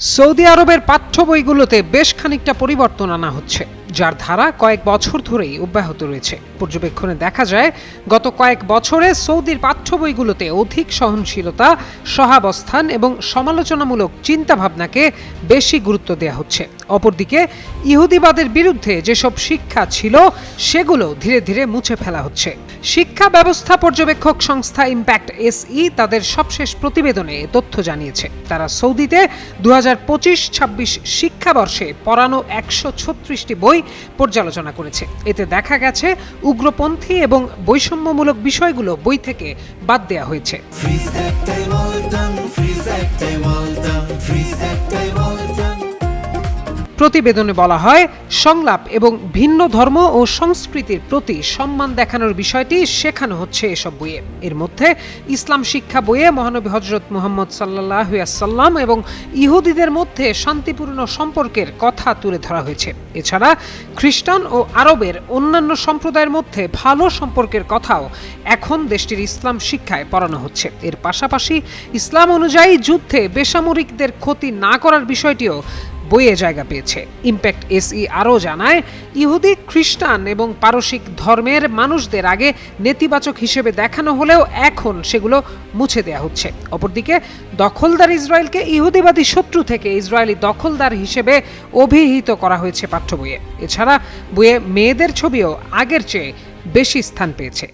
Saudi আরবের পাঠ্য বইগুলোতে বেশ খানিকটা পরিবর্তন আনা হচ্ছে, যার ধারা কয়েক বছর ধরেই অব্যাহত রয়েছে। পর্যবেক্ষণে দেখা যায়, গত কয়েক বছরে সৌদির পাঠ্য বইগুলোতে অধিক সহনশীলতা, সহাবস্থান এবং সমালোচনামূলক চিন্তাভাবনাকে বেশি গুরুত্ব দেওয়া হচ্ছে। অপরদিকে ইহুদিবাদের বিরুদ্ধে যেসব শিক্ষা ছিল সেগুলো ধীরে ধীরে মুছে ফেলা হচ্ছে। শিক্ষা ব্যবস্থা পর্যবেক্ষক সংস্থা ইম্প্যাক্ট এসই তাদের সবশেষ প্রতিবেদনে তথ্য জানিয়েছে। তারা সৌদিতে 2025-26 শিক্ষাবর্ষে পড়ানো 136টি বই পর্যালোচনা করেছে। এতে দেখা গেছে উগ্রপন্থী এবং বৈষম্যমূলক বিষয়গুলো বই থেকে বাদ দেওয়া হয়েছে। প্রতিবেদনে বলা হয়, সংলাপ এবং ভিন্ন ধর্ম ও সংস্কৃতির প্রতি সম্মান দেখানোর বিষয়টি শেখানো হচ্ছে এসব বইয়ে। এর মধ্যে ইসলাম শিক্ষা বইয়ে মহানবী হযরত মুহাম্মদ সাল্লাল্লাহু আলাইহি ওয়াসাল্লাম এবং ইহুদিদের মধ্যে শান্তিপূর্ণ সম্পর্কের কথা তুলে ধরা হয়েছে। এছাড়া খ্রিস্টান ও আরবের অন্যান্য সম্প্রদায়ের মধ্যে ভালো সম্পর্কের কথাও এখন দেশটির ইসলাম শিক্ষায় পড়ানো হচ্ছে। এর পাশাপাশি ইসলাম অনুযায়ী যুদ্ধে বেসামরিকদের ক্ষতি না করার বিষয়টিও বইয়ে জায়গা পেয়েছে। ইম্প্যাক্ট এসই আরও জানায়, ইহুদি, খ্রিস্টান এবং পারসিক ধর্মের মানুষদের আগে নেতিবাচক হিসেবে দেখানো হলেও এখন সেগুলো মুছে দেওয়া হচ্ছে। অপরদিকে দখলদার ইসরায়েলকে ইহুদিবাদী শত্রু থেকে ইসরায়েলি দখলদার হিসেবে অভিহিত করা হয়েছে পাঠ্য বইয়ে। এছাড়া বইয়ে মেয়েদের ছবিও আগের চেয়ে বেশি স্থান পেয়েছে।